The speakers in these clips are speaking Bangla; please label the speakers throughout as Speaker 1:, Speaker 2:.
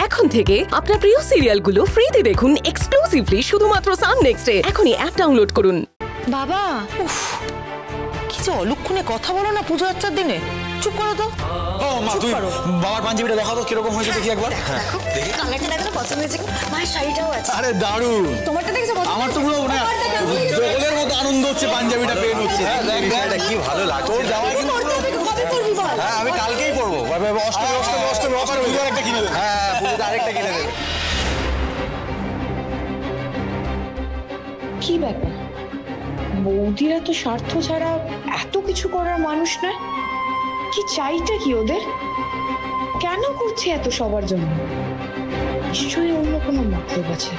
Speaker 1: এখন থেকে আপনার প্রিয় সিরিয়ালগুলো ফ্রিতে দেখুন এক্সক্লুসিভলি শুধুমাত্র সান নেক্সটে। এখনই অ্যাপ ডাউনলোড করুন।
Speaker 2: বাবা উফ, কি যে অলক্ষণে কথা বলো না পুজো আচ্চার দিনে। চুপ করো তো।
Speaker 3: ও মা, তুই বাবার পাঞ্জাবিটা দেখাবো কিরকম হয়েছে দেখি একবার।
Speaker 2: দেখো কালারটা দেখো পছন্দ হয়েছে। মায়ের শাড়িটাও আছে।
Speaker 3: আরে দারুণ।
Speaker 2: তোমারটা দেখছো?
Speaker 3: আমার তো পুরো মানে জগলের মতো আনন্দ হচ্ছে, পাঞ্জাবিটা পেন হচ্ছে। দেখ দেখ কি ভালো লাগছে। তোর জামাই কিন্তু
Speaker 2: কবে করবি বল?
Speaker 3: হ্যাঁ আমি কালকেই পরবো। অষ্টমী অফার পুজোর একটা কিনে দেবে। হ্যাঁ পুজোতে আরেকটা কিনে দেবে।
Speaker 4: কি ব্যাপার, বৌদিরা তো স্বার্থ ছাড়া এত কিছু করার মানুষ নয়। কি চাইটা কি ওদের? কেন করছে এত সবার জন্য? নিশ্চয়ই অন্য কোনো মতলব আছে।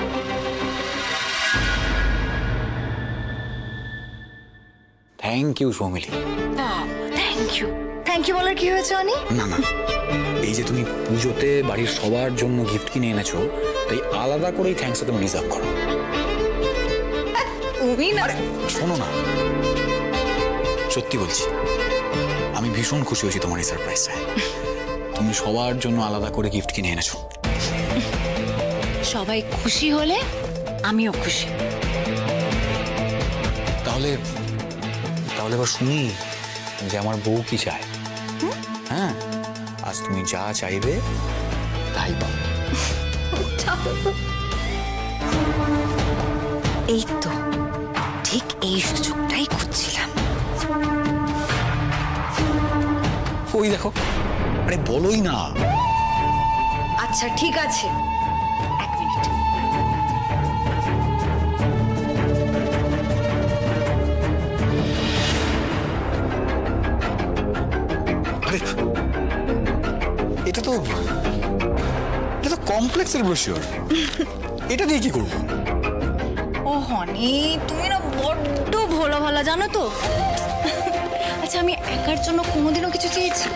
Speaker 3: Thank you Soumili.
Speaker 2: Thank you বলার কি হয়েছে অনি?
Speaker 3: না না, এই যে তুমি পুজোতে বাড়ির সবার জন্য গিফট কিনে এনেছো, তাই আলাদা করেই থ্যাঙ্কস তুমি রিজার্ভ করো।
Speaker 2: তুমি না
Speaker 3: শোনো না, সত্যি বলছি আমি ভীষণ খুশি হয়েছি তোমার এই সারপ্রাইজটায়। তুমি সবার জন্য আলাদা করে গিফট কিনে এনেছো।
Speaker 2: সবাই খুশি হলে আমিও খুশি।
Speaker 3: তাহলে তাহলে এবার শুনি যে আমার বউ কি চায়। হ্যাঁ, আজ তুমি যা চাইবে তাই পাবে।
Speaker 2: এই তো ঠিক এই সুযোগটাই খুঁজছিলাম।
Speaker 3: ওই দেখো, আরে বলোই না।
Speaker 2: আচ্ছা ঠিক আছে, এক মিনিট।
Speaker 3: আরে এটা তো কমপ্লেক্সের ব্রোশিওর। এটা দিয়ে কি করবো?
Speaker 2: ও হনি, তুমি না বড্ড ভোলা ভালা জানো তো। আচ্ছা আমি একার জন্য কোনোদিনও কিছু চেয়েছি?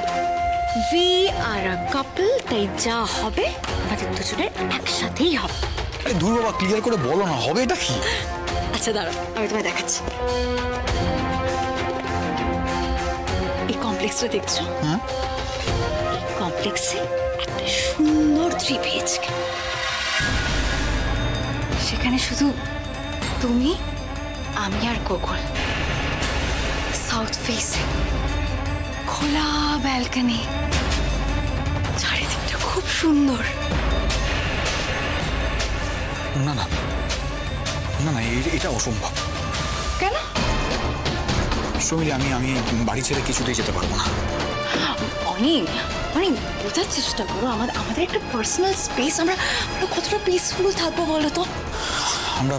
Speaker 2: উই আর আ কাপল, তাই যা হবে আমাদের দুজনের একসাথেই হবে।
Speaker 3: আরে দূর বাবা, ক্লিয়ার করে বলো না, হবে এটা কি?
Speaker 2: আচ্ছা দাঁড়াও, আমি তোমায় দেখাচ্ছি। এই কমপ্লেক্সটা দেখছো?
Speaker 3: হ্যাঁ।
Speaker 2: এই কমপ্লেক্সে একটা সুন্দর 3 BHK। সেখানে শুধু তুমি, আমি আর গোকুল। সাউথ ফেসে, খোলা ব্যালকনি, চারিদিকটা খুব সুন্দর।
Speaker 3: না না না না, এটা অসম্ভব।
Speaker 2: কেন?
Speaker 3: সৌমিলি, আমি বাড়ি ছেড়ে কিছুতেই যেতে পারবো না।
Speaker 2: অনেক অনেক বোঝার চেষ্টা করো। আমাদের একটা পার্সোনাল স্পেস। আমরা কতটা পিসফুল থাকবো বলো তো?
Speaker 3: আমরা